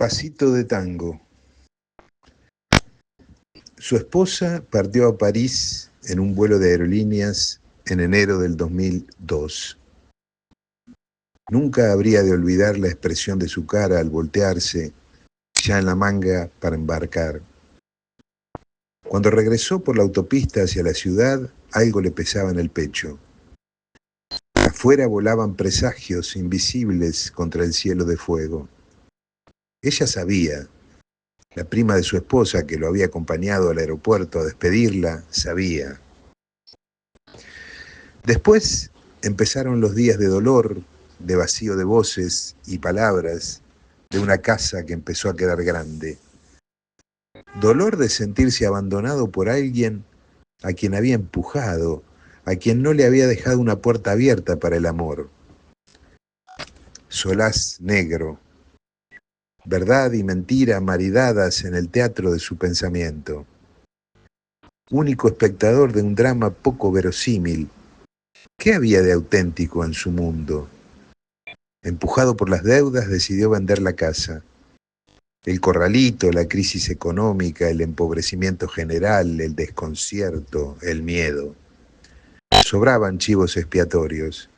Pasito de tango. Su esposa partió a París en un vuelo de aerolíneas en enero del 2002. Nunca habría de olvidar la expresión de su cara al voltearse, ya en la manga para embarcar. Cuando regresó por la autopista hacia la ciudad, algo le pesaba en el pecho. Afuera volaban presagios invisibles contra el cielo de fuego. Ella sabía, la prima de su esposa que lo había acompañado al aeropuerto a despedirla, sabía. Después empezaron los días de dolor, de vacío de voces y palabras, de una casa que empezó a quedar grande. Dolor de sentirse abandonado por alguien a quien había empujado, a quien no le había dejado una puerta abierta para el amor. Solaz negro, verdad y mentira maridadas en el teatro de su pensamiento. Único espectador de un drama poco verosímil. ¿Qué había de auténtico en su mundo? Empujado por las deudas, decidió vender la casa. El corralito, la crisis económica, el empobrecimiento general, el desconcierto, el miedo. Sobraban chivos expiatorios.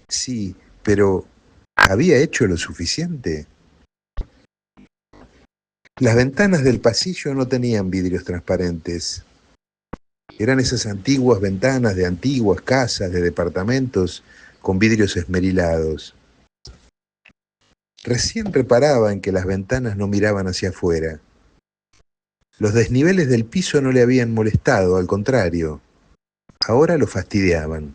Sí, pero ¿había hecho lo suficiente? Las ventanas del pasillo no tenían vidrios transparentes. Eran esas antiguas ventanas de antiguas casas, de departamentos, con vidrios esmerilados. Recién reparaba en que las ventanas no miraban hacia afuera. Los desniveles del piso no le habían molestado, al contrario, ahora lo fastidiaban.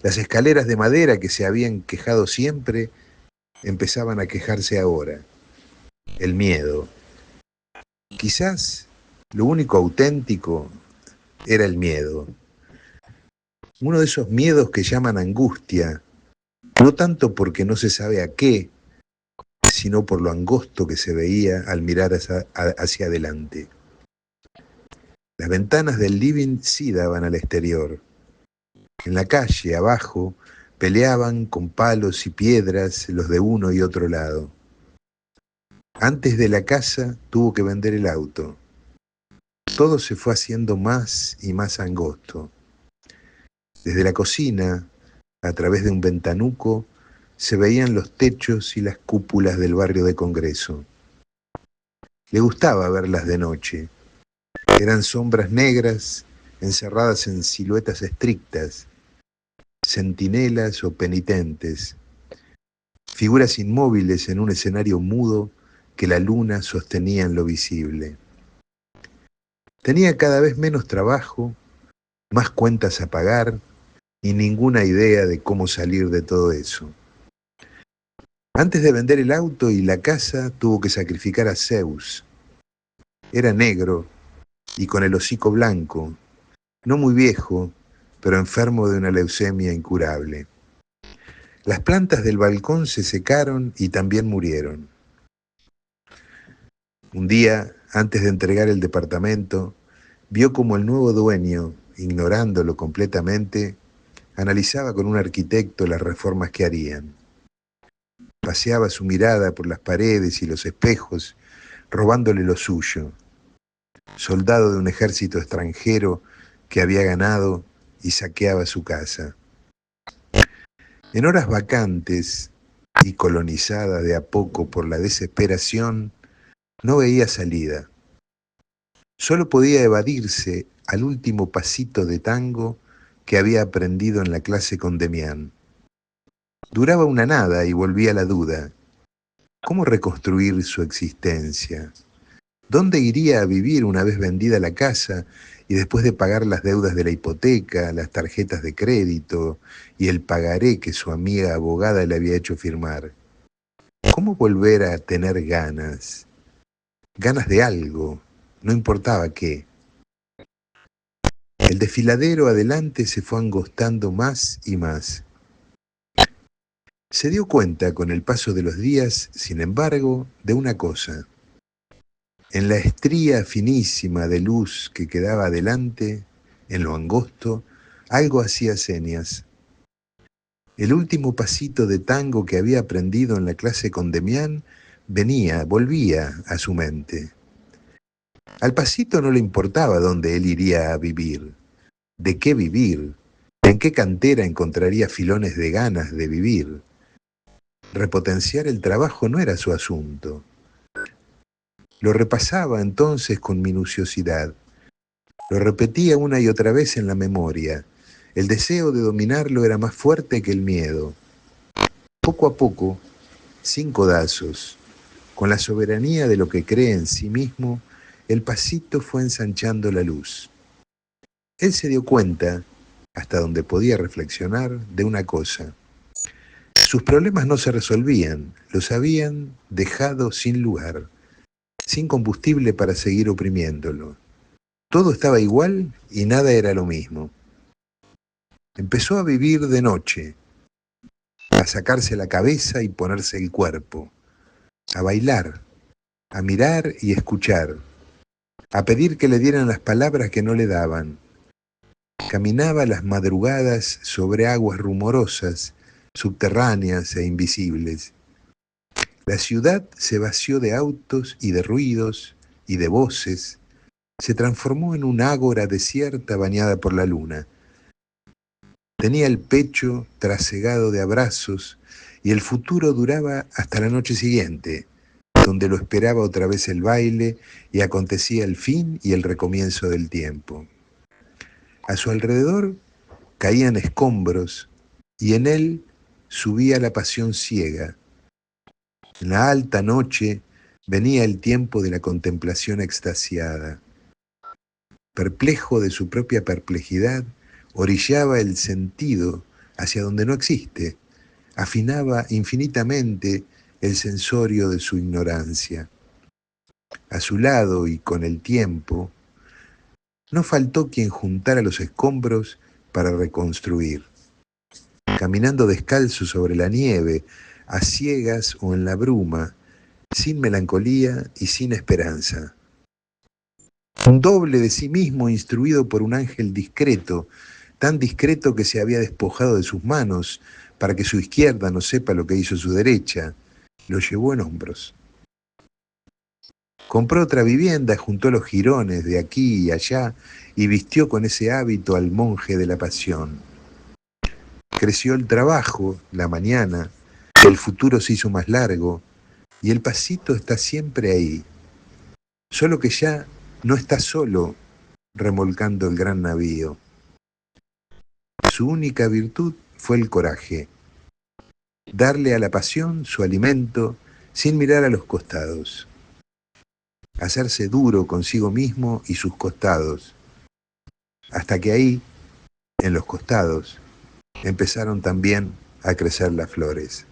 Las escaleras de madera que se habían quejado siempre empezaban a quejarse ahora. El miedo. Quizás lo único auténtico era el miedo. Uno de esos miedos que llaman angustia, no tanto porque no se sabe a qué, sino por lo angosto que se veía al mirar hacia adelante. Las ventanas del living sí daban al exterior. En la calle, abajo, peleaban con palos y piedras los de uno y otro lado. Antes de la casa tuvo que vender el auto. Todo se fue haciendo más y más angosto. Desde la cocina, a través de un ventanuco, se veían los techos y las cúpulas del barrio de Congreso. Le gustaba verlas de noche. Eran sombras negras, encerradas en siluetas estrictas, centinelas o penitentes, figuras inmóviles en un escenario mudo que la luna sostenía en lo visible. Tenía cada vez menos trabajo, más cuentas a pagar y ninguna idea de cómo salir de todo eso. Antes de vender el auto y la casa, tuvo que sacrificar a Zeus. Era negro y con el hocico blanco, no muy viejo, pero enfermo de una leucemia incurable. Las plantas del balcón se secaron y también murieron. Un día, antes de entregar el departamento, vio como el nuevo dueño, ignorándolo completamente, analizaba con un arquitecto las reformas que harían. Paseaba su mirada por las paredes y los espejos, robándole lo suyo. Soldado de un ejército extranjero que había ganado y saqueaba su casa. En horas vacantes y colonizada de a poco por la desesperación, no veía salida. Solo podía evadirse al último pasito de tango que había aprendido en la clase con Demián. Duraba una nada y volvía la duda. ¿Cómo reconstruir su existencia? ¿Dónde iría a vivir una vez vendida la casa y después de pagar las deudas de la hipoteca, las tarjetas de crédito y el pagaré que su amiga abogada le había hecho firmar? ¿Cómo volver a tener ganas? Ganas de algo, no importaba qué. El desfiladero adelante se fue angostando más y más. Se dio cuenta con el paso de los días, sin embargo, de una cosa. En la estría finísima de luz que quedaba adelante, en lo angosto, algo hacía señas. El último pasito de tango que había aprendido en la clase con Demián volvía a su mente. Al pasito no le importaba dónde él iría a vivir, de qué vivir, en qué cantera encontraría filones de ganas de vivir. Repotenciar el trabajo no era su asunto. Lo repasaba entonces con minuciosidad. Lo repetía una y otra vez en la memoria. El deseo de dominarlo era más fuerte que el miedo. Poco a poco, sin codazos, con la soberanía de lo que cree en sí mismo, el pasito fue ensanchando la luz. Él se dio cuenta, hasta donde podía reflexionar, de una cosa. Sus problemas no se resolvían, los habían dejado sin lugar, sin combustible para seguir oprimiéndolo. Todo estaba igual y nada era lo mismo. Empezó a vivir de noche, a sacarse la cabeza y ponerse el cuerpo, a bailar, a mirar y escuchar, a pedir que le dieran las palabras que no le daban. Caminaba las madrugadas sobre aguas rumorosas, subterráneas e invisibles. La ciudad se vació de autos y de ruidos y de voces, se transformó en un ágora desierta bañada por la luna. Tenía el pecho trasegado de abrazos y el futuro duraba hasta la noche siguiente, donde lo esperaba otra vez el baile y acontecía el fin y el recomienzo del tiempo. A su alrededor caían escombros y en él subía la pasión ciega. En la alta noche venía el tiempo de la contemplación extasiada. Perplejo de su propia perplejidad, orillaba el sentido hacia donde no existe, afinaba infinitamente el sensorio de su ignorancia. A su lado y con el tiempo, no faltó quien juntara los escombros para reconstruir. Caminando descalzo sobre la nieve, a ciegas o en la bruma, sin melancolía y sin esperanza. Un doble de sí mismo instruido por un ángel discreto, tan discreto que se había despojado de sus manos para que su izquierda no sepa lo que hizo su derecha, lo llevó en hombros. Compró otra vivienda, juntó los jirones de aquí y allá y vistió con ese hábito al monje de la pasión. Creció el trabajo, la mañana, el futuro se hizo más largo y el pasito está siempre ahí, solo que ya no está solo remolcando el gran navío. Su única virtud fue el coraje, darle a la pasión su alimento sin mirar a los costados, hacerse duro consigo mismo y sus costados, hasta que ahí, en los costados, empezaron también a crecer las flores.